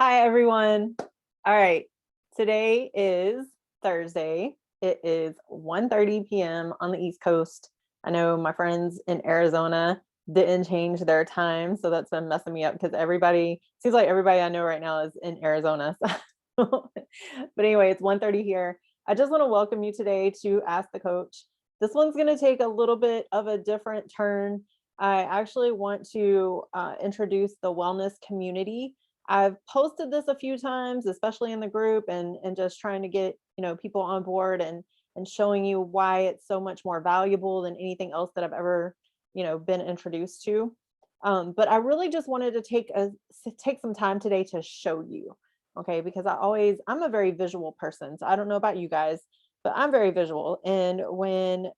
Hi, everyone. All right. Today is Thursday. It is 1:30 p.m. on the East Coast. I know my friends in Arizona didn't change their time, so that's been messing me up because seems like everybody I know right now is in Arizona. But anyway, it's 1:30 here. I just want to welcome you today to Ask the Coach. This one's going to take a little bit of a different turn. I actually want to introduce the wellness community. I've posted this a few times, especially in the group, and just trying to get people on board and showing you why it's so much more valuable than anything else that I've ever been introduced to. But I really just wanted to take some time today to show you, okay? Because I'm a very visual person, so I don't know about you guys, but I'm very visual, and when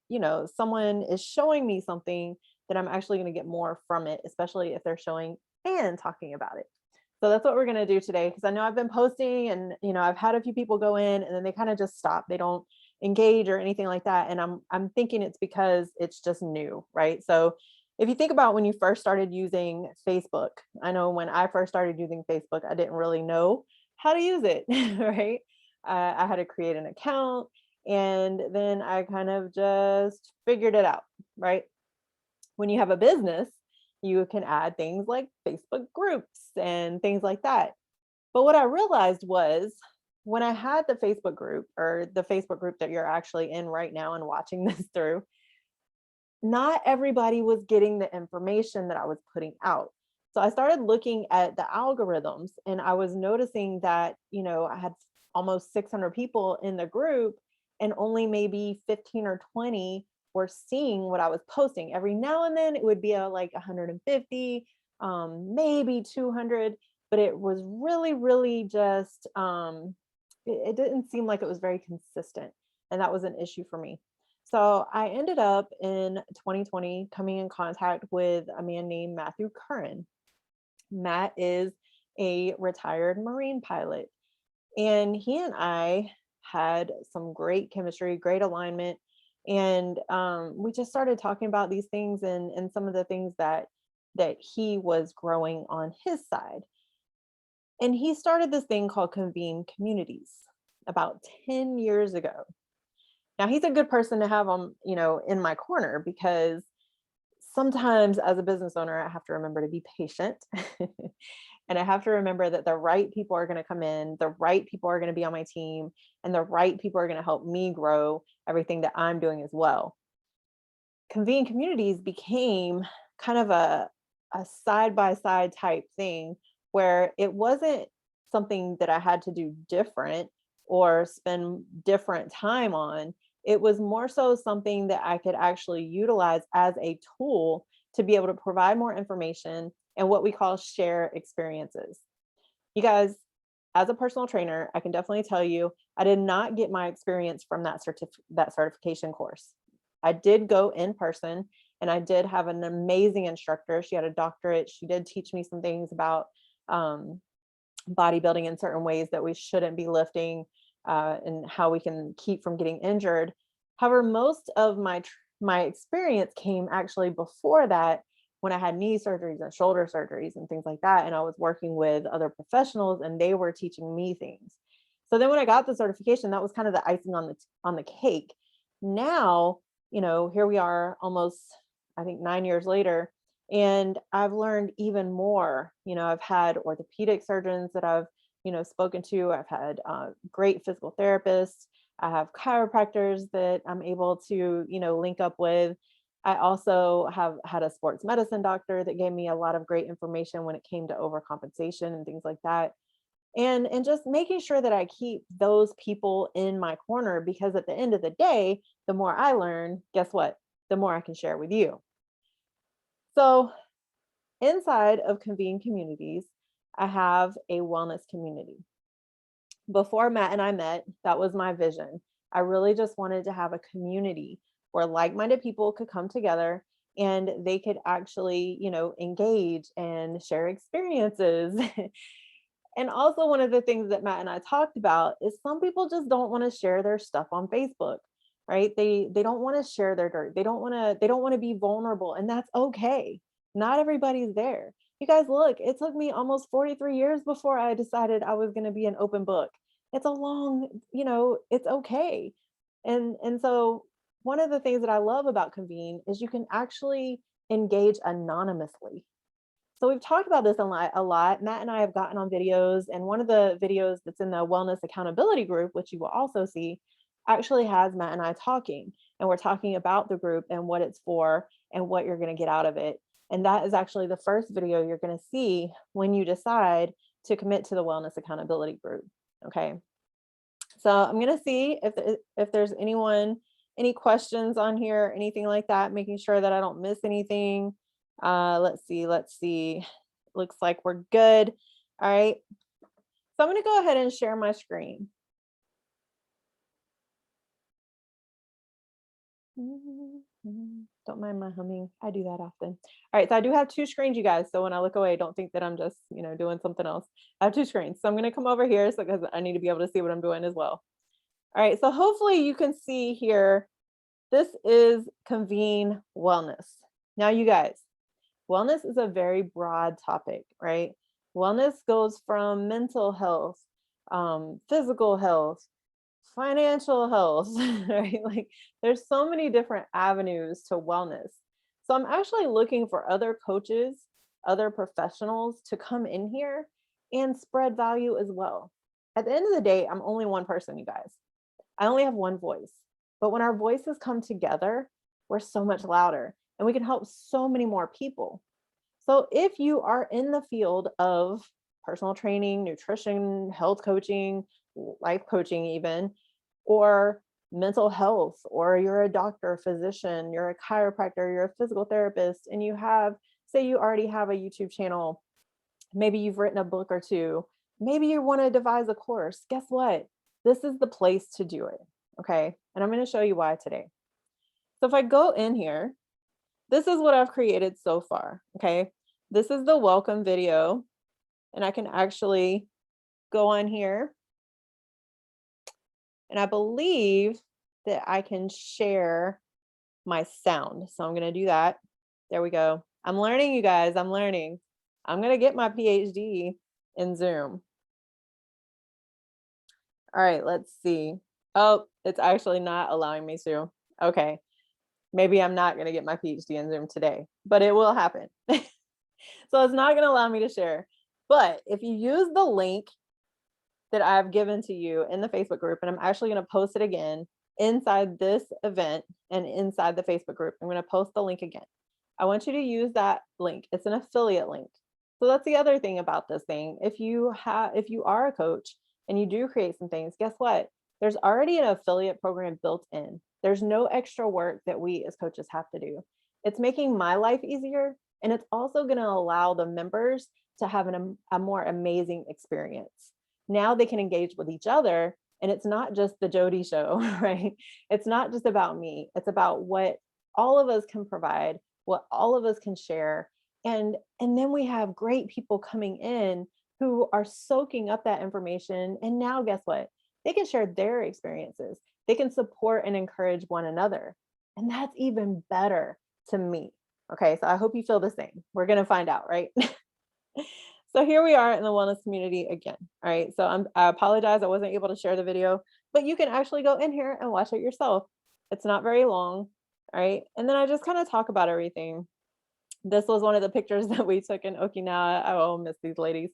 someone is showing me something, then I'm actually going to get more from it, especially if they're showing and talking about it. So that's what we're going to do today, because I know I've been posting and I've had a few people go in and then they kind of just stop. They don't engage or anything like that. And I'm thinking it's because it's just new, right? So if you think about when you first started using Facebook, I know when I first started using Facebook, I didn't really know how to use it, right? I had to create an account and then I kind of just figured it out, right? When you have a business, you can add things like Facebook groups and things like that. But what I realized was when I had the Facebook group, or the Facebook group that you're actually in right now and watching this through, not everybody was getting the information that I was putting out. So I started looking at the algorithms and I was noticing that, I had almost 600 people in the group and only maybe 15 or 20 were seeing what I was posting. Every now and then it would be like 150, maybe 200, but it was really, really just, it didn't seem like it was very consistent. And that was an issue for me. So I ended up in 2020 coming in contact with a man named Matthew Curran. Matt is a retired Marine pilot, and he and I had some great chemistry, great alignment. And we just started talking about these things and some of the things that he was growing on his side. And he started this thing called Convene Communities about 10 years ago. Now he's a good person to have on, in my corner, because sometimes as a business owner, I have to remember to be patient. And I have to remember that the right people are going to come in, the right people are going to be on my team, and the right people are going to help me grow everything that I'm doing as well. Convene Communities became kind of a side-by-side type thing where it wasn't something that I had to do different or spend different time on. It was more so something that I could actually utilize as a tool to be able to provide more information and what we call share experiences. You guys, as a personal trainer, I can definitely tell you, I did not get my experience from that certification course. I did go in person and I did have an amazing instructor. She had a doctorate. She did teach me some things about bodybuilding in certain ways that we shouldn't be lifting, and how we can keep from getting injured. However, most of my experience came actually before that, when I had knee surgeries and shoulder surgeries and things like that. And I was working with other professionals and they were teaching me things. So then when I got the certification, that was kind of the icing on the cake. Now, here we are almost, I think, 9 years later, and I've learned even more. I've had orthopedic surgeons that I've, spoken to. I've had great physical therapists. I have chiropractors that I'm able to, link up with. I also have had a sports medicine doctor that gave me a lot of great information when it came to overcompensation and things like that. And just making sure that I keep those people in my corner, because at the end of the day, the more I learn, guess what? The more I can share with you. So inside of Convene Communities, I have a wellness community. Before Matt and I met, that was my vision. I really just wanted to have a community where like-minded people could come together and they could actually, engage and share experiences. And also, one of the things that Matt and I talked about is some people just don't want to share their stuff on Facebook, right? They don't want to share their dirt. They don't want to be vulnerable, and that's okay. Not everybody's there. You guys, look, it took me almost 43 years before I decided I was going to be an open book. It's a long, it's okay. And so one of the things that I love about Convene is you can actually engage anonymously. So we've talked about this a lot. Matt and I have gotten on videos, and one of the videos that's in the wellness accountability group, which you will also see, actually has Matt and I talking, and we're talking about the group and what it's for and what you're going to get out of it. And that is actually the first video you're going to see when you decide to commit to the wellness accountability group. Okay. So I'm going to see if there's any questions on here, anything like that, making sure that I don't miss anything. Let's see. Looks like we're good. All right. So I'm going to go ahead and share my screen. Don't mind my humming. I do that often. All right, so I do have two screens, you guys. So when I look away, don't think that I'm just, doing something else. I have two screens. So I'm going to come over here because I need to be able to see what I'm doing as well. All right, so hopefully you can see here, this is Convene Wellness. Now, you guys, wellness is a very broad topic, right? Wellness goes from mental health, physical health, financial health, right? Like there's so many different avenues to wellness. So I'm actually looking for other coaches, other professionals to come in here and spread value as well. At the end of the day, I'm only one person, you guys. I only have one voice. But when our voices come together, we're so much louder and we can help so many more people. So if you are in the field of personal training, nutrition, health coaching, life coaching even, or mental health, or you're a doctor, physician, you're a chiropractor, you're a physical therapist, and say you already have a YouTube channel, maybe you've written a book or two, maybe you want to devise a course, guess what? This is the place to do it, okay? And I'm going to show you why today. So if I go in here, this is what I've created so far, okay? This is the welcome video, and I can actually go on here, and I believe that I can share my sound. So I'm going to do that. There we go. I'm learning, you guys. I'm learning. I'm going to get my PhD in Zoom. All right, let's see. Oh, it's actually not allowing me to. Okay. Maybe I'm not going to get my PhD in Zoom today, but it will happen. So it's not going to allow me to share. But if you use the link that I've given to you in the Facebook group, and I'm actually going to post it again inside this event and inside the Facebook group, I'm going to post the link again. I want you to use that link. It's an affiliate link. So that's the other thing about this thing. If you are a coach and you do create some things, guess what? There's already an affiliate program built in. There's no extra work that we as coaches have to do. It's making my life easier, and it's also going to allow the members to have a more amazing experience. Now they can engage with each other, and it's not just the Jodi show, right? It's not just about me. It's about what all of us can provide, what all of us can share. And then we have great people coming in who are soaking up that information. And now guess what? They can share their experiences. They can support and encourage one another. And that's even better to me. Okay, so I hope you feel the same. We're going to find out, right? So here we are in the wellness community again. All right, so I apologize I wasn't able to share the video, but you can actually go in here and watch it yourself. It's not very long, all right? And then I just kind of talk about everything. This was one of the pictures that we took in Okinawa. I will miss these ladies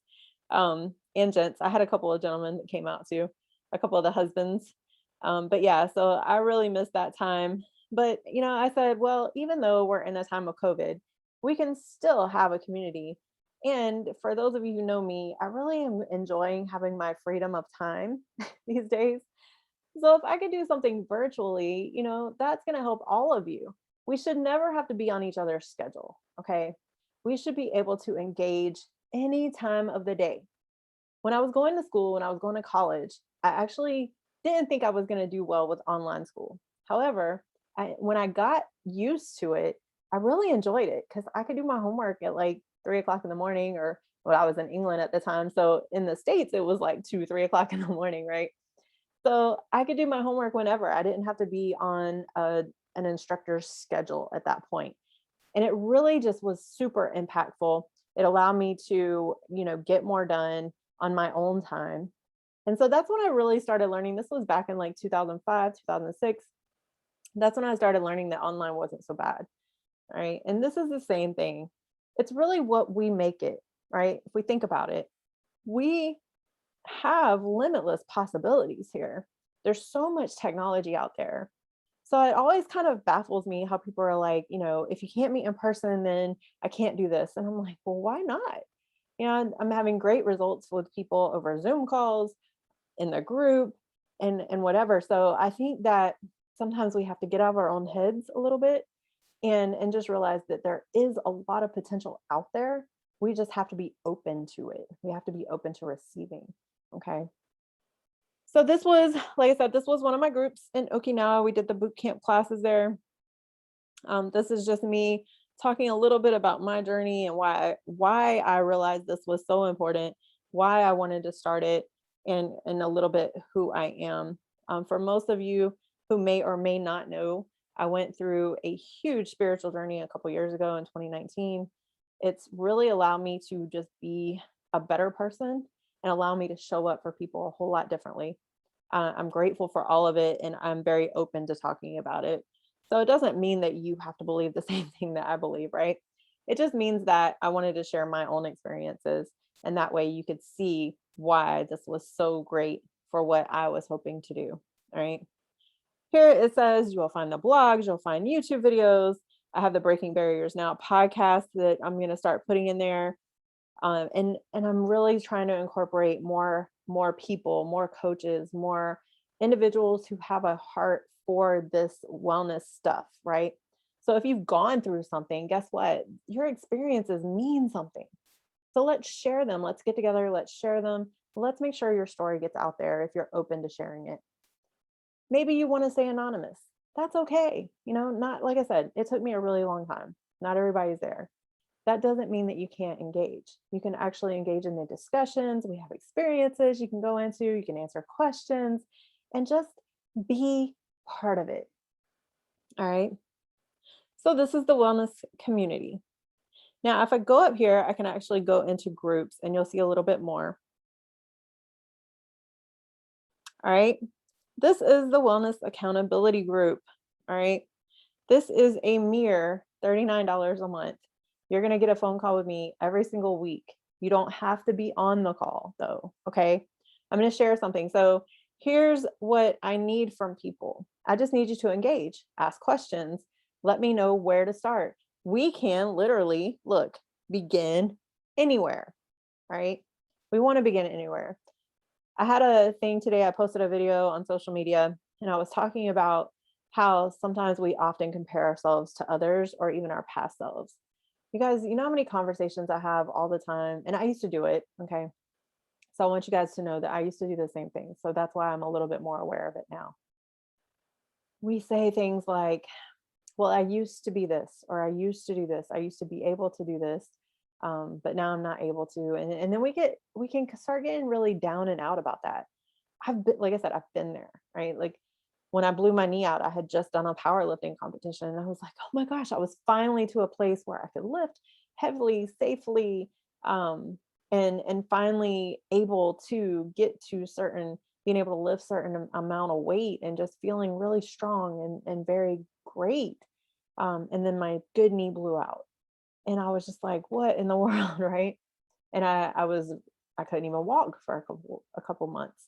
and gents. I had a couple of gentlemen that came out too, a couple of the husbands. But yeah, so I really missed that time. But, I said, well, even though we're in a time of COVID, we can still have a community. And for those of you who know me, I really am enjoying having my freedom of time these days. So if I could do something virtually, that's going to help all of you. We should never have to be on each other's schedule. Okay. We should be able to engage any time of the day. When I was going to school, when I was going to college, I actually didn't think I was going to do well with online school. However, when I got used to it, I really enjoyed it because I could do my homework at like 3:00 in the morning, or well, I was in England at the time. So in the States, it was like 2-3 o'clock in the morning, right? So I could do my homework whenever. I didn't have to be on an instructor's schedule at that point. And it really just was super impactful It allowed me to, get more done on my own time. And so that's when I really started learning. This was back in like 2005, 2006. That's when I started learning that online wasn't so bad. Right. And this is the same thing. It's really what we make it, right? If we think about it, we have limitless possibilities here. There's so much technology out there. So it always kind of baffles me how people are like, if you can't meet in person, then I can't do this. And I'm like, well, why not? And I'm having great results with people over Zoom calls, in the group, and whatever. So I think that sometimes we have to get out of our own heads a little bit and just realize that there is a lot of potential out there. We just have to be open to it. We have to be open to receiving. Okay. So this was, like I said, this was one of my groups in Okinawa. We did the boot camp classes there. This is just me talking a little bit about my journey and why I realized this was so important, why I wanted to start it, and a little bit who I am. For most of you who may or may not know, I went through a huge spiritual journey a couple years ago in 2019. It's really allowed me to just be a better person and allow me to show up for people a whole lot differently. I'm grateful for all of it, and I'm very open to talking about it. So it doesn't mean that you have to believe the same thing that I believe, right? It just means that I wanted to share my own experiences, and that way you could see why this was so great for what I was hoping to do. All right. Here it says you will find the blogs, you'll find YouTube videos. I have the Breaking Barriers Now podcast that I'm going to start putting in there. And I'm really trying to incorporate more people, more coaches, more individuals who have a heart for this wellness stuff, right? So if you've gone through something, guess what? Your experiences mean something. So let's share them. Let's get together. Let's share them. Let's make sure your story gets out there if you're open to sharing it. Maybe you want to stay anonymous. That's okay. Not, like I said, it took me a really long time. Not everybody's there. That doesn't mean that you can't engage. You can actually engage in the discussions. We have experiences you can go into, you can answer questions, and just be part of it. All right. So this is the wellness community. Now, if I go up here, I can actually go into groups and you'll see a little bit more. All right. This is the wellness accountability group. All right. This is a mere $39 a month. You're going to get a phone call with me every single week. You don't have to be on the call though. Okay. I'm going to share something. So here's what I need from people. I just need you to engage, ask questions, let me know where to start. We can literally begin anywhere, right? We want to begin anywhere. I had a thing today. I posted a video on social media and I was talking about how sometimes we often compare ourselves to others or even our past selves. You guys, you know how many conversations I have all the time, and I used to do it. Okay. So I want you guys to know that I used to do the same thing. So that's why I'm a little bit more aware of it now. We say things like, well, I used to be this, or I used to do this. I used to be able to do this. But now I'm not able to. And then we can start getting really down and out about that. Like I said, I've been there, right? Like when I blew my knee out, I had just done a powerlifting competition. And I was like, oh my gosh, I was finally to a place where I could lift heavily, safely, and finally able to get to being able to lift certain amount of weight and just feeling really strong and very great. And then my good knee blew out. And I was just like, what in the world, right? And I couldn't even walk for a couple months.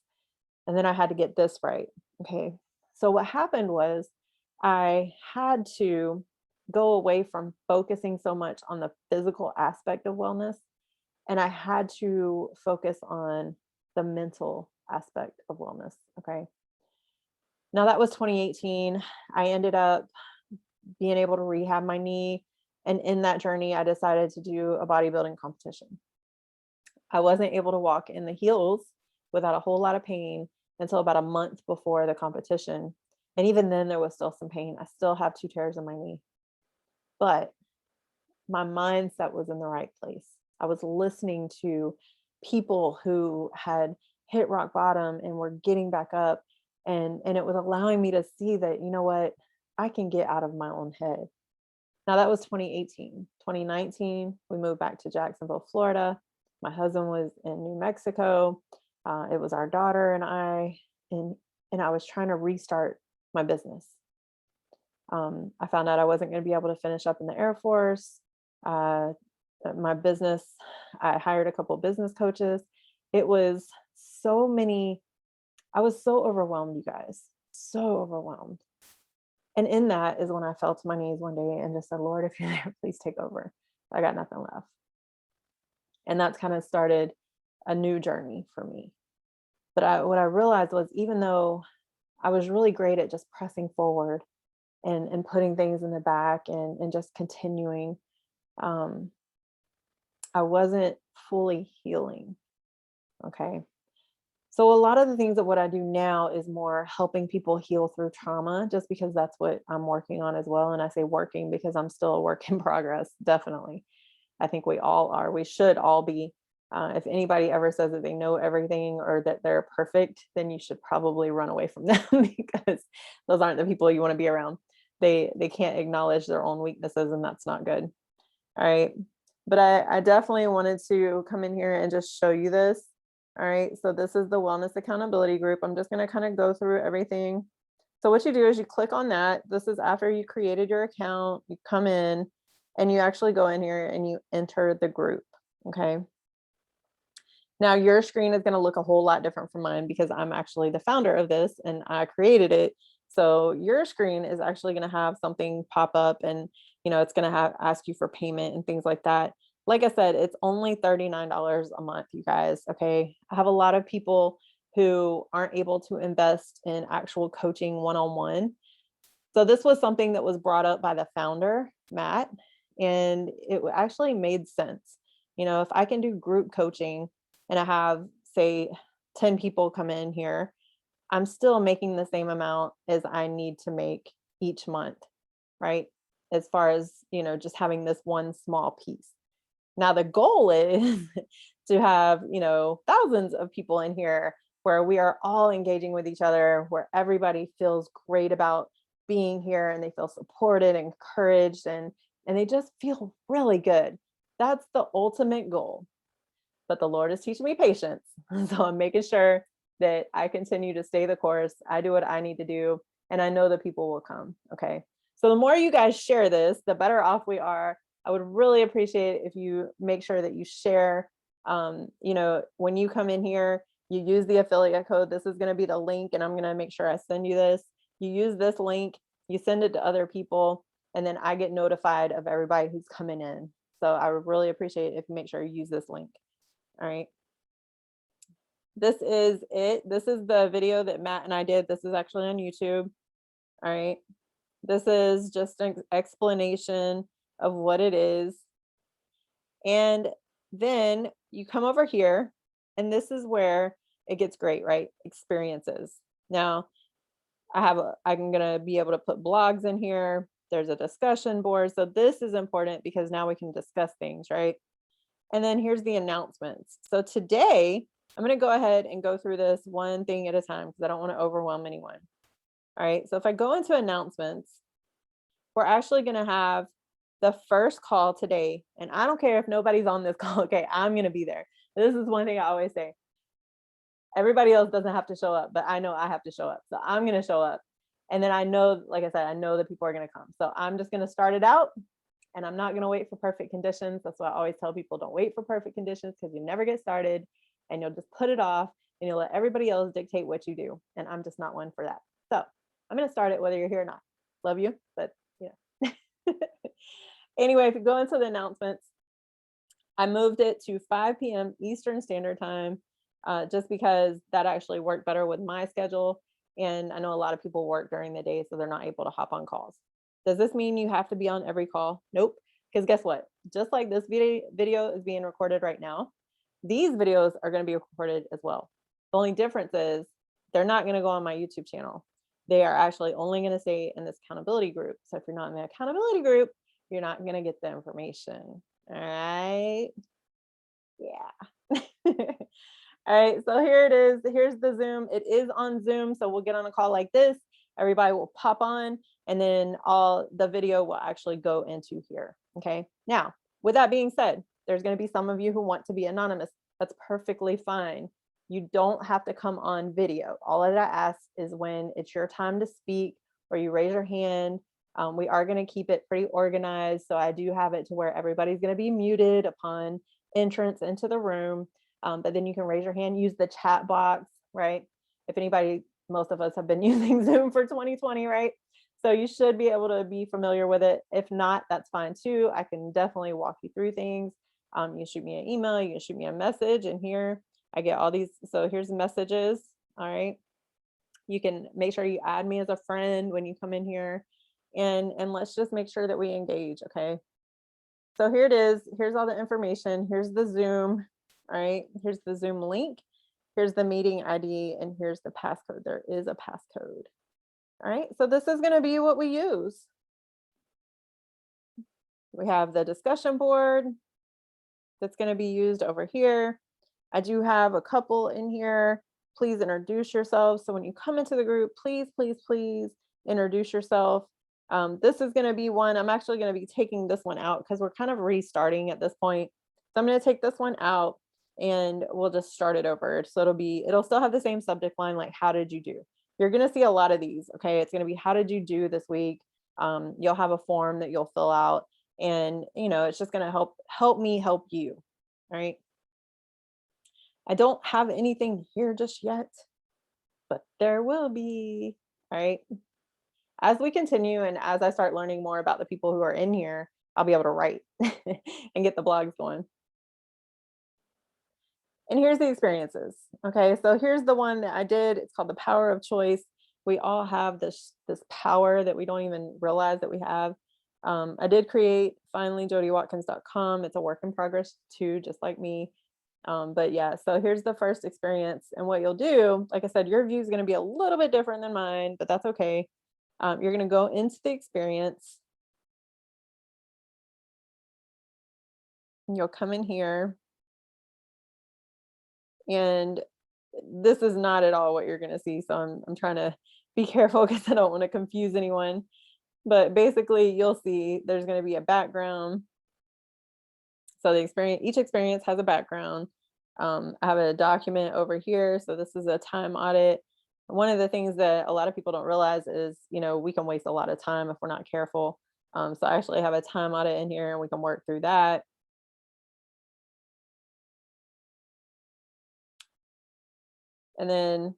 And then I had to get this right. Okay. So what happened was I had to go away from focusing so much on the physical aspect of wellness. And I had to focus on the mental aspect of wellness. Okay. Now that was 2018. I ended up being able to rehab my knee. And in that journey, I decided to do a bodybuilding competition. I wasn't able to walk in the heels without a whole lot of pain until about a month before the competition. And even then there was still some pain. I still have 2 tears in my knee, but my mindset was in the right place. I was listening to people who had hit rock bottom and were getting back up. And it was allowing me to see that, you know what, I can get out of my own head. Now that was 2018. 2019, we moved back to Jacksonville, Florida. My husband was in New Mexico. It was our daughter and I, and I was trying to restart my business. I found out I wasn't going to be able to finish up in the Air Force. My business, I hired a couple of business coaches. It was so many, I was so overwhelmed, you guys, so overwhelmed. And in that is when I fell to my knees one day and just said, Lord, if you're there, please take over. I got nothing left. And that's kind of started a new journey for me. But what I realized was, even though I was really great at just pressing forward and putting things in the back and just continuing, I wasn't fully healing. Okay. So a lot of the things that what I do now is more helping people heal through trauma, just because that's what I'm working on as well. And I say working because I'm still a work in progress. Definitely. I think we all are. We should all be. If anybody ever says that they know everything or that they're perfect, then you should probably run away from them, because those aren't the people you want to be around. They can't acknowledge their own weaknesses, and that's not good. All right. But I definitely wanted to come in here and just show you this. All right. So this is the Wellness Accountability Group. I'm just going to kind of go through everything. So what you do is you click on that. This is after you created your account. You come in and you actually go in here and you enter the group. Okay. Now your screen is going to look a whole lot different from mine, because I'm actually the founder of this and I created it. So your screen is actually going to have something pop up, and it's going to ask you for payment and things like that. Like I said, it's only $39 a month, you guys. Okay. I have a lot of people who aren't able to invest in actual coaching one-on-one. So this was something that was brought up by the founder, Matt, and it actually made sense. If I can do group coaching and I have, say, 10 people come in here, I'm still making the same amount as I need to make each month, right? As far as, just having this one small piece. Now, the goal is to have, thousands of people in here where we are all engaging with each other, where everybody feels great about being here and they feel supported, encouraged, and they just feel really good. That's the ultimate goal. But the Lord is teaching me patience. So I'm making sure that I continue to stay the course. I do what I need to do, and I know that people will come. Okay. So the more you guys share this, the better off we are. I would really appreciate if you make sure that you share. When you come in here, you use the affiliate code. This is going to be the link, and I'm going to make sure I send you this. You use this link, you send it to other people, and then I get notified of everybody who's coming in. So I would really appreciate if you make sure you use this link. All right. This is it. This is the video that Matt and I did. This is actually on YouTube. All right. This is just an explanation of what it is. And then you come over here, and this is where it gets great, right? Experiences. Now, I'm going to be able to put blogs in here. There's a discussion board. So this is important because now we can discuss things, right? And then here's the announcements. So today, I'm going to go ahead and go through this one thing at a time because I don't want to overwhelm anyone. All right. So if I go into announcements, we're actually going to have the first call today. And I don't care if nobody's on this call. Okay. I'm going to be there. This is one thing I always say. Everybody else doesn't have to show up, but I know I have to show up. So I'm going to show up. And then I know, like I said, I know that people are going to come. So I'm just going to start it out. And I'm not going to wait for perfect conditions. That's why I always tell people, don't wait for perfect conditions, because you never get started and you'll just put it off and you'll let everybody else dictate what you do. And I'm just not one for that. So I'm going to start it whether you're here or not. Love you, but Anyway, if you go into the announcements, I moved it to 5 p.m. Eastern Standard Time, just because that actually worked better with my schedule. And I know a lot of people work during the day, so they're not able to hop on calls. Does this mean you have to be on every call? Nope. Because guess what? Just like this video is being recorded right now, these videos are going to be recorded as well. The only difference is they're not going to go on my YouTube channel. They are actually only going to stay in this accountability group. So if you're not in the accountability group, you're not going to get the information. All right. Yeah. All right. So here it is. Here's the Zoom. It is on Zoom. So we'll get on a call like this. Everybody will pop on And then all the video will actually go into here. Okay. Now, with that being said, there's going to be some of you who want to be anonymous. That's perfectly fine. You don't have to come on video. All that I ask is when it's your time to speak or you raise your hand. We are going to keep it pretty organized. So I do have it to where everybody's going to be muted upon entrance into the room. But then you can raise your hand, use the chat box, right? If anybody, most of us have been using Zoom for 2020, right? So you should be able to be familiar with it. If not, that's fine too. I can definitely walk you through things. You can shoot me an email, you can shoot me a message, and here I get all these. So here's the messages. All right. You can make sure you add me as a friend when you come in here, and let's just make sure that we engage. Okay. So here it is. Here's all the information. Here's the Zoom. All right. Here's the Zoom link. Here's the meeting ID, and here's the passcode. There is a passcode. All right. So this is going to be what we use. We have the discussion board that's going to be used over here. I do have a couple in here. Please introduce yourselves. So when you come into the group, please, please, please introduce yourself. This is going to be one. I'm actually going to be taking this one out because we're kind of restarting at this point. So I'm going to take this one out and we'll just start it over. So it'll still have the same subject line, like how did you do? You're going to see a lot of these. Okay. It's going to be how did you do this week? You'll have a form that you'll fill out, and it's just going to help me help you. All right. I don't have anything here just yet, but there will be. All right. As we continue and as I start learning more about the people who are in here, I'll be able to write and get the blogs going. And here's the experiences. Okay, so here's the one that I did. It's called the power of choice. We all have this power that we don't even realize that we have. I did create finally JodiWatkins.com. It's a work in progress too, just like me. But yeah, so here's the first experience. And what you'll do, like I said, your view is going to be a little bit different than mine, but that's okay. You're going to go into the experience. And you'll come in here. And this is not at all what you're going to see. So I'm trying to be careful because I don't want to confuse anyone. But basically, you'll see there's going to be a background. So each experience has a background. I have a document over here. So this is a time audit. One of the things that a lot of people don't realize is, we can waste a lot of time if we're not careful. So I actually have a time audit in here and we can work through that. And then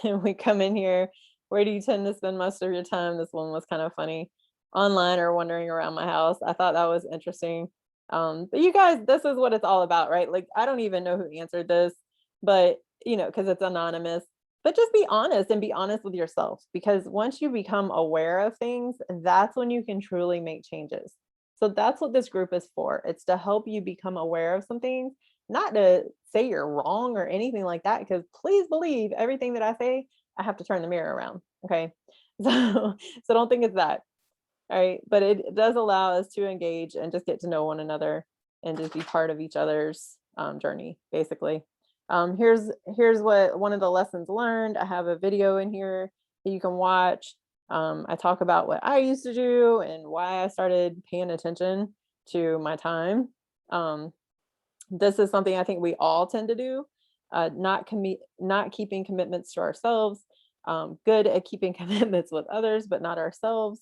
we come in here. Where do you tend to spend most of your time? This one was kind of funny. Online or wandering around my house. I thought that was interesting. But you guys, this is what it's all about, right? Like, I don't even know who answered this, but because it's anonymous. But just be honest and be honest with yourself, because once you become aware of things, that's when you can truly make changes. So that's what this group is for. It's to help you become aware of some things, not to say you're wrong or anything like that, because please believe everything that I say, I have to turn the mirror around. Okay. So don't think it's that. All right. But it does allow us to engage and just get to know one another and just be part of each other's journey, basically. Here's what one of the lessons learned. I have a video in here that you can watch. I talk about what I used to do and why I started paying attention to my time. This is something I think we all tend to do, not keeping commitments to ourselves, good at keeping commitments with others, but not ourselves.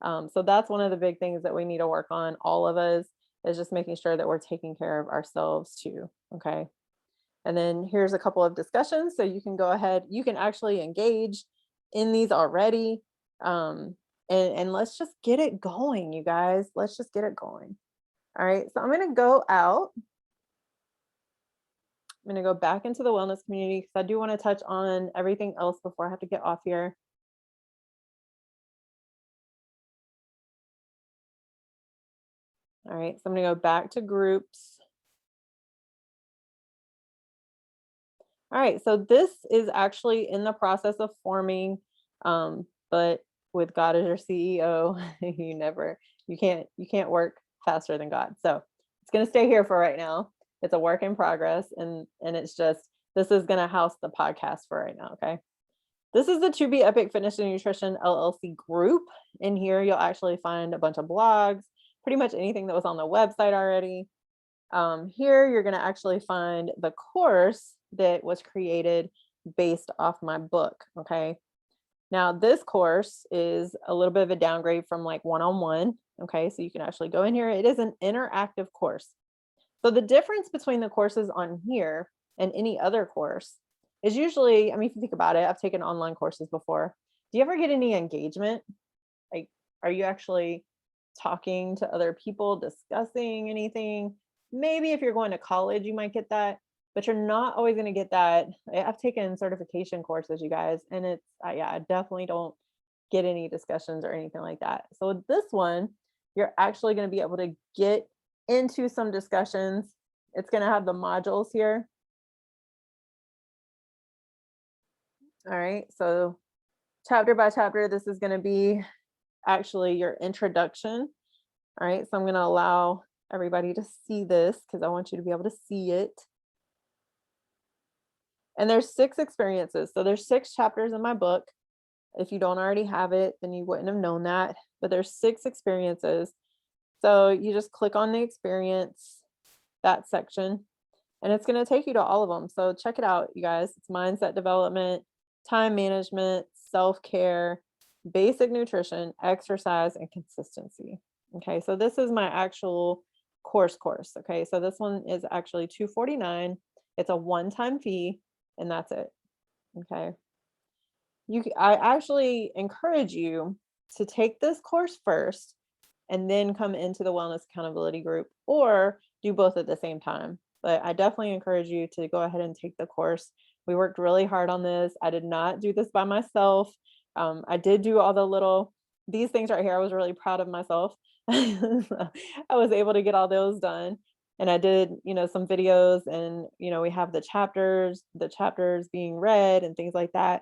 So that's one of the big things that we need to work on, all of us, is just making sure that we're taking care of ourselves too. Okay. And then here's a couple of discussions. So you can go ahead, you can actually engage in these already. And let's just get it going, you guys. Let's just get it going. All right. So I'm going to go out. I'm going to go back into the wellness community because I do want to touch on everything else before I have to get off here. All right, so I'm going to go back to groups. All right, so this is actually in the process of forming, but with God as your CEO, you can't work faster than God. So it's going to stay here for right now. It's a work in progress, and it's just, this is going to house the podcast for right now. Okay. This is the To Be Epic Fitness and Nutrition LLC group. In here, you'll actually find a bunch of blogs, pretty much anything that was on the website already. Here, you're going to actually find the course that was created based off my book. Okay. Now, this course is a little bit of a downgrade from like one-on-one. Okay. So you can actually go in here. It is an interactive course. So the difference between the courses on here and any other course is usually, I mean, if you think about it, I've taken online courses before. Do you ever get any engagement? Like, are you actually talking to other people, discussing anything? Maybe if you're going to college, you might get that, but you're not always going to get that. I've taken certification courses, you guys, and it's, yeah, I definitely don't get any discussions or anything like that. So with this one, you're actually going to be able to get into some discussions. It's going to have the modules here. All right, so chapter by chapter, this is going to be actually your introduction. All right, so I'm going to allow everybody to see this because I want you to be able to see it. And there's 6 experiences. So there's 6 chapters in my book. If you don't already have it, then you wouldn't have known that. But there's 6 experiences. So you just click on the experience, that section, and it's going to take you to all of them. So check it out, you guys. It's mindset development, time management, self-care, basic nutrition, exercise, and consistency. Okay, so this is my actual course. Okay, so this one is actually $249. It's a one-time fee, and that's it. Okay. I actually encourage you to take this course first and then come into the wellness accountability group, or do both at the same time. But I definitely encourage you to go ahead and take the course. We worked really hard on this. I did not do this by myself. I did do all these things right here. I was really proud of myself. I was able to get all those done. And I did, some videos, and, we have the chapters being read and things like that.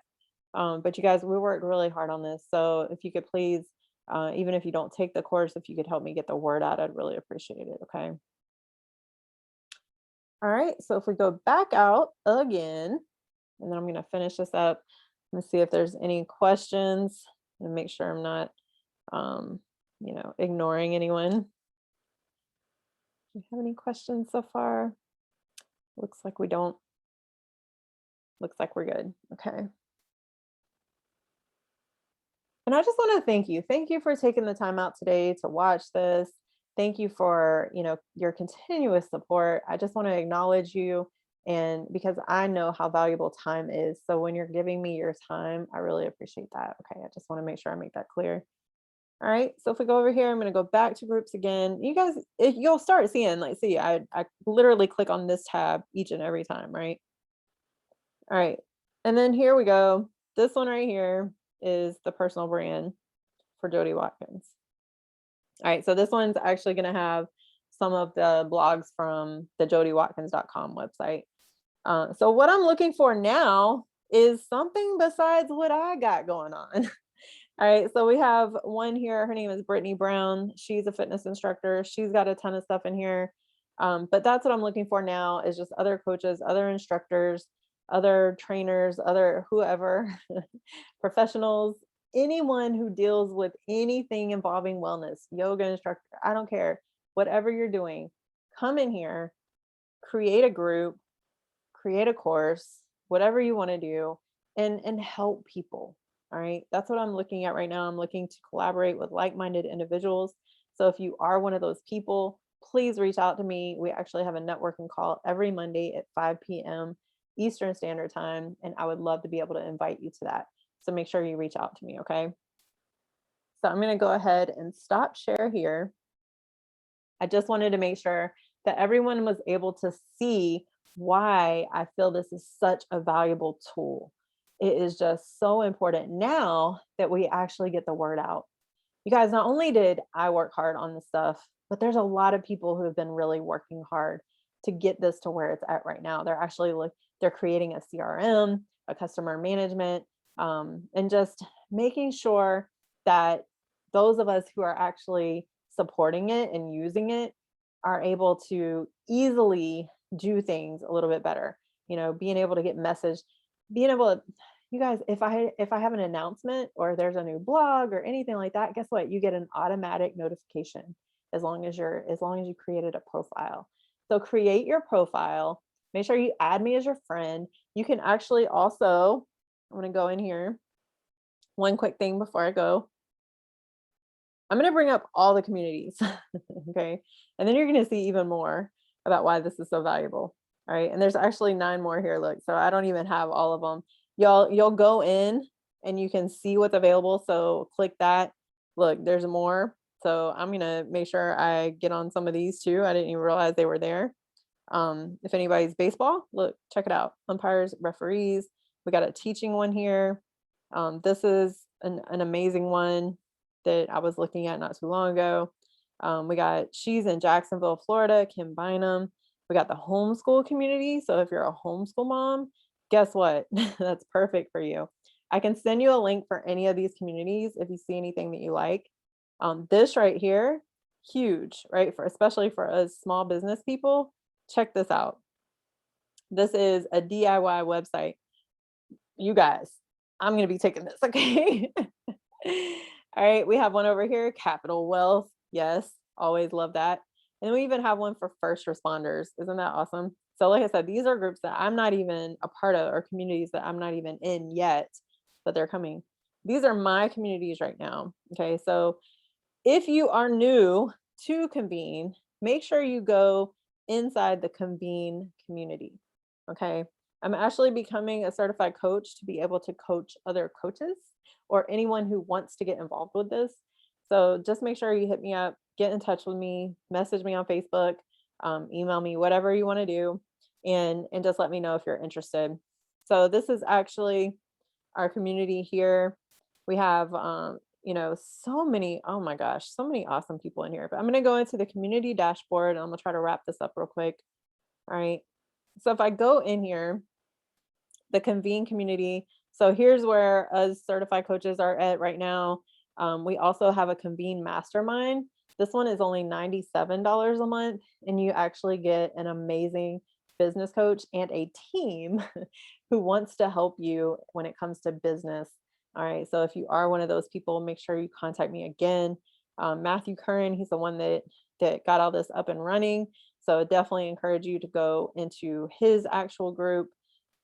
But you guys, we worked really hard on this. So if you could please, even if you don't take the course, if you could help me get the word out, I'd really appreciate it. Okay. All right. So if we go back out again, and then I'm going to finish this up and see if there's any questions and make sure I'm not, ignoring anyone. Do you have any questions so far? Looks like we don't. Looks like we're good. Okay. And I just want to thank you. Thank you for taking the time out today to watch this. Thank you for, your continuous support. I just want to acknowledge you, and because I know how valuable time is. So when you're giving me your time, I really appreciate that. Okay. I just want to make sure I make that clear. All right. So if we go over here, I'm going to go back to groups again. You guys, you'll start seeing, I literally click on this tab each and every time, right? All right. And then here we go. This one right here is the personal brand for Jodi Watkins. All right, so this one's actually going to have some of the blogs from the jodiwatkins.com website. So what I'm looking for now is something besides what I got going on. All right, so we have one here. Her name is Brittany Brown. She's a fitness instructor. She's got a ton of stuff in here. But that's what I'm looking for now, is just other coaches, other instructors, other trainers, other whoever, professionals, anyone who deals with anything involving wellness, yoga instructor, I don't care, whatever you're doing, come in here, create a group, create a course, whatever you want to do, and help people. All right. That's what I'm looking at right now. I'm looking to collaborate with like-minded individuals. So if you are one of those people, please reach out to me. We actually have a networking call every Monday at 5 p.m. Eastern Standard Time, and I would love to be able to invite you to that. So make sure you reach out to me, okay? So I'm going to go ahead and stop share here. I just wanted to make sure that everyone was able to see why I feel this is such a valuable tool. It is just so important now that we actually get the word out. You guys, not only did I work hard on this stuff, but there's a lot of people who have been really working hard to get this to where it's at right now. They're creating a CRM, a customer management, and just making sure that those of us who are actually supporting it and using it are able to easily do things a little bit better. Being able to get messaged, being able to, you guys, if I have an announcement or there's a new blog or anything like that, guess what? You get an automatic notification as long as you created a profile. So create your profile. Make sure you add me as your friend. You can actually also, I'm going to go in here. One quick thing before I go. I'm going to bring up all the communities. Okay. And then you're going to see even more about why this is so valuable. All right. And there's actually 9 more here. Look, so I don't even have all of them. You'll go in and you can see what's available. So click that. Look, there's more. So I'm going to make sure I get on some of these too. I didn't even realize they were there. If anybody's baseball, look, check it out. Umpires, referees. We got a teaching one here. This is an amazing one that I was looking at not too long ago. We got, she's in Jacksonville, Florida, Kim Bynum. We got the homeschool community. So if you're a homeschool mom, guess what? That's perfect for you. I can send you a link for any of these communities if you see anything that you like. This right here, huge, right? Especially for us small business people. Check this out. This is a DIY website. You guys, I'm going to be taking this, okay? All right, we have one over here, Capital Wealth. Yes, always love that. And we even have one for first responders. Isn't that awesome? So like I said, these are groups that I'm not even a part of, or communities that I'm not even in yet, but they're coming. These are my communities right now. Okay, so if you are new to Convene, make sure you go inside the Convene community. Okay, I'm actually becoming a certified coach to be able to coach other coaches or anyone who wants to get involved with this. So just make sure you hit me up, get in touch with me, message me on Facebook, email me, whatever you want to do, and just let me know if you're interested. So this is actually our community here. We have so many, oh my gosh, so many awesome people in here. But I'm going to go into the community dashboard and I'm going to try to wrap this up real quick. All right. So if I go in here, the Convene community. So here's where us certified coaches are at right now. We also have a Convene mastermind. This one is only $97 a month, and you actually get an amazing business coach and a team who wants to help you when it comes to business. All right. So if you are one of those people, make sure you contact me again. Matthew Curran, he's the one that got all this up and running. So definitely encourage you to go into his actual group.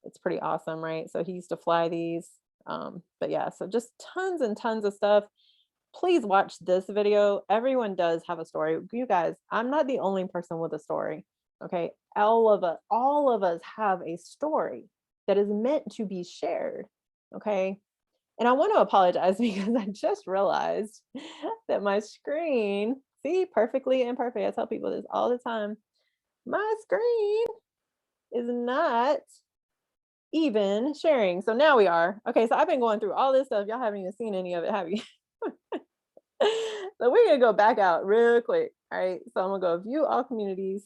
It's pretty awesome, right? So he used to fly these. But yeah, so just tons and tons of stuff. Please watch this video. Everyone does have a story. You guys, I'm not the only person with a story. Okay. All of us have a story that is meant to be shared. Okay. And I want to apologize because I just realized that my screen, see, perfectly imperfect. I tell people this all the time. My screen is not even sharing. So now we are. Okay, so I've been going through all this stuff. Y'all haven't even seen any of it, have you? So we're going to go back out real quick. All right, so I'm going to go view all communities.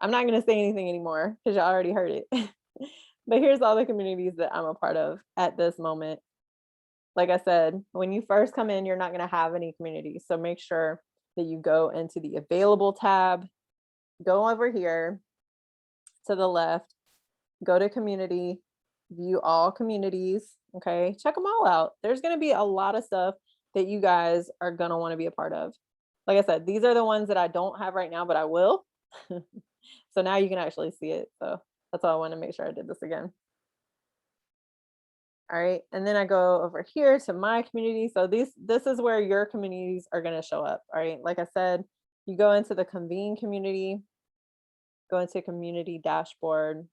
I'm not going to say anything anymore because y'all already heard it. But here's all the communities that I'm a part of at this moment. Like I said, when you first come in, you're not going to have any communities. So make sure that you go into the available tab, go over here to the left, go to community, view all communities. Okay, check them all out. There's going to be a lot of stuff that you guys are going to want to be a part of. Like I said, these are the ones that I don't have right now, but I will. So now you can actually see it. So that's why I want to make sure I did this again. All right, and then I go over here to my community. So this is where your communities are going to show up. All right, like I said, you go into the Convene community, go into community dashboard,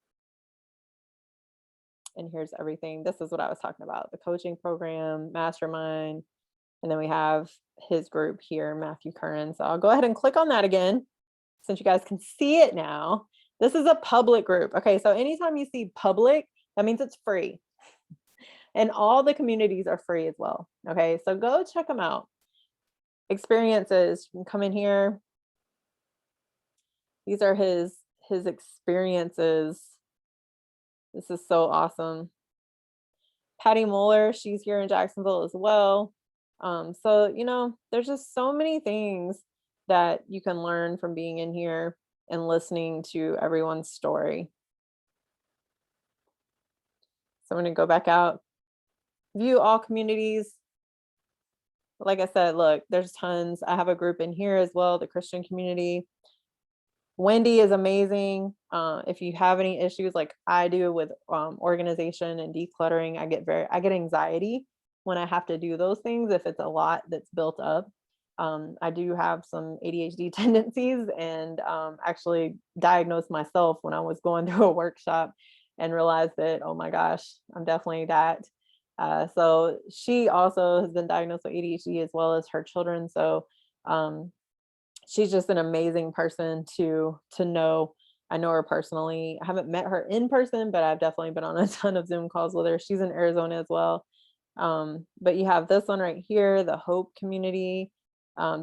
and here's everything. This is what I was talking about, the coaching program, mastermind, and then we have his group here, Matthew Curran. So I'll go ahead and click on that again, since you guys can see it now. This is a public group. Okay, so anytime you see public, that means it's free. And all the communities are free as well. Okay, so go check them out. Experiences, you can come in here. These are his experiences. This is so awesome. Patty Moeller, she's here in Jacksonville as well. So, there's just so many things that you can learn from being in here and listening to everyone's story. So I'm going to go back out, view all communities. Like I said, look, there's tons. I have a group in here as well, the Christian community. Wendy is amazing. If you have any issues like I do with organization and decluttering, I get anxiety when I have to do those things. If it's a lot that's built up, I do have some ADHD tendencies, and actually diagnosed myself when I was going through a workshop and realized that, oh my gosh, I'm definitely that. So she also has been diagnosed with ADHD as well as her children. So she's just an amazing person to know. I know her personally. I haven't met her in person, but I've definitely been on a ton of Zoom calls with her. She's in Arizona as well. But you have this one right here, the Hope community.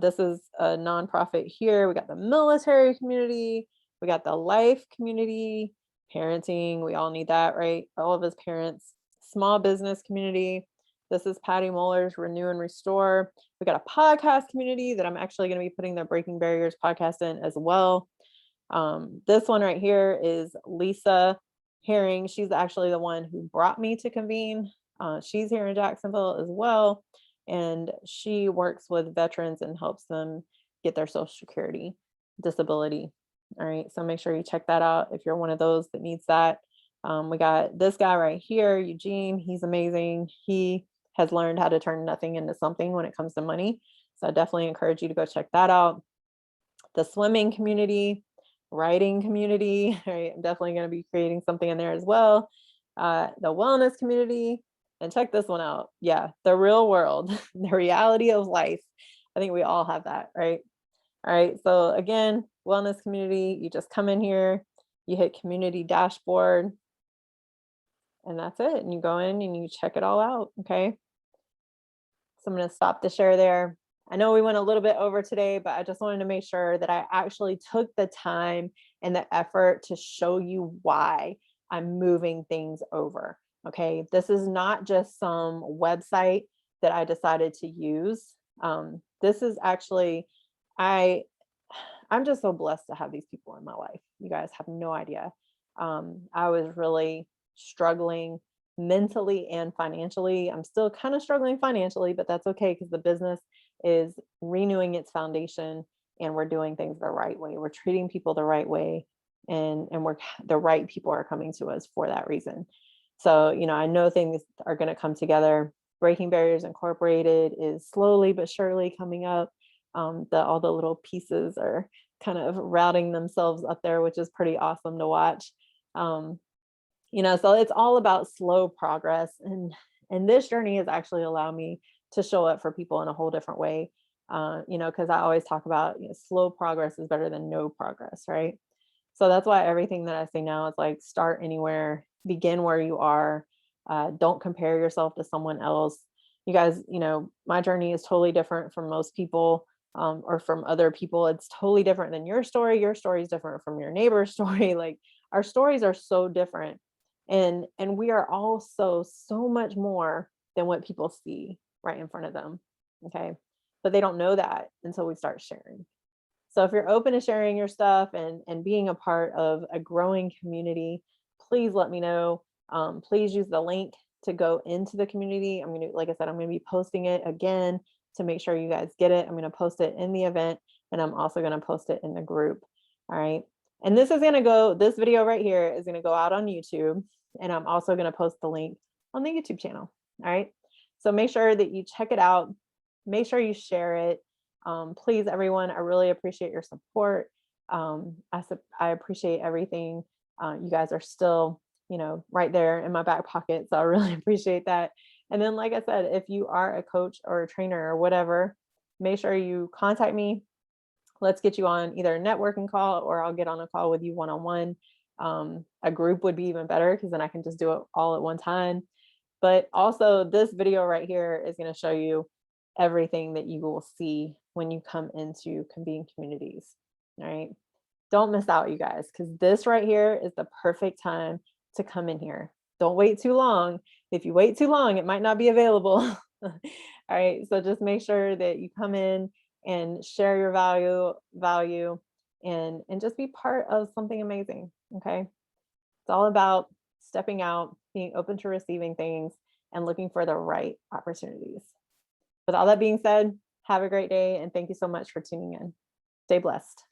This is a nonprofit here. We got the military community. We got the life community, parenting. We all need that, right? All of us parents. Small business community. This is Patty Muller's Renew and Restore. We got a podcast community that I'm actually going to be putting the Breaking Barriers podcast in as well. This one right here is Lisa Herring. She's actually the one who brought me to Convene. She's here in Jacksonville as well. And she works with veterans and helps them get their Social Security disability. All right. So make sure you check that out if you're one of those that needs that. We got this guy right here, Eugene. He's amazing. He has learned how to turn nothing into something when it comes to money. So I definitely encourage you to go check that out. The swimming community, writing community, right? I'm definitely going to be creating something in there as well. The wellness community, and check this one out. Yeah, the real world, the reality of life. I think we all have that, right? All right, so again, wellness community, you just come in here, you hit community dashboard, and that's it. And you go in and you check it all out, okay? So I'm going to stop the share there. I know we went a little bit over today, but I just wanted to make sure that I actually took the time and the effort to show you why I'm moving things over. Okay, this is not just some website that I decided to use. This is actually, I'm just so blessed to have these people in my life. You guys have no idea. I was really struggling mentally and financially. I'm still kind of struggling financially, but that's okay because the business is renewing its foundation and we're doing things the right way. We're treating people the right way, and the right people are coming to us for that reason. So, I know things are going to come together. Breaking Barriers Incorporated is slowly but surely coming up. All the little pieces are kind of routing themselves up there, which is pretty awesome to watch. So it's all about slow progress, and this journey has actually allowed me to show up for people in a whole different way. Because I always talk about slow progress is better than no progress, right? So that's why everything that I say now is like, start anywhere, begin where you are. Don't compare yourself to someone else. You guys, my journey is totally different from most people, or from other people. It's totally different than your story. Your story is different from your neighbor's story. Like, our stories are so different. And we are all so much more than what people see right in front of them. Okay. But they don't know that until we start sharing. So if you're open to sharing your stuff and being a part of a growing community, please let me know. Please use the link to go into the community. Like I said, I'm going to be posting it again to make sure you guys get it. I'm going to post it in the event, and I'm also going to post it in the group. All right. And this video right here is going to go out on YouTube, and I'm also going to post the link on the YouTube channel. All right. So make sure that you check it out. Make sure you share it. Please, everyone, I really appreciate your support. I appreciate everything. You guys are still, right there in my back pocket. So I really appreciate that. And then, like I said, if you are a coach or a trainer or whatever, make sure you contact me. Let's get you on either a networking call, or I'll get on a call with you one-on-one. A group would be even better because then I can just do it all at one time. But also, this video right here is going to show you everything that you will see when you come into Convene Communities. All right. Don't miss out, you guys, because this right here is the perfect time to come in here. Don't wait too long. If you wait too long, it might not be available. All right. So just make sure that you come in and share your value and just be part of something amazing. Okay. It's all about stepping out, being open to receiving things, and looking for the right opportunities. With all that being said, have a great day, and thank you so much for tuning in. Stay blessed.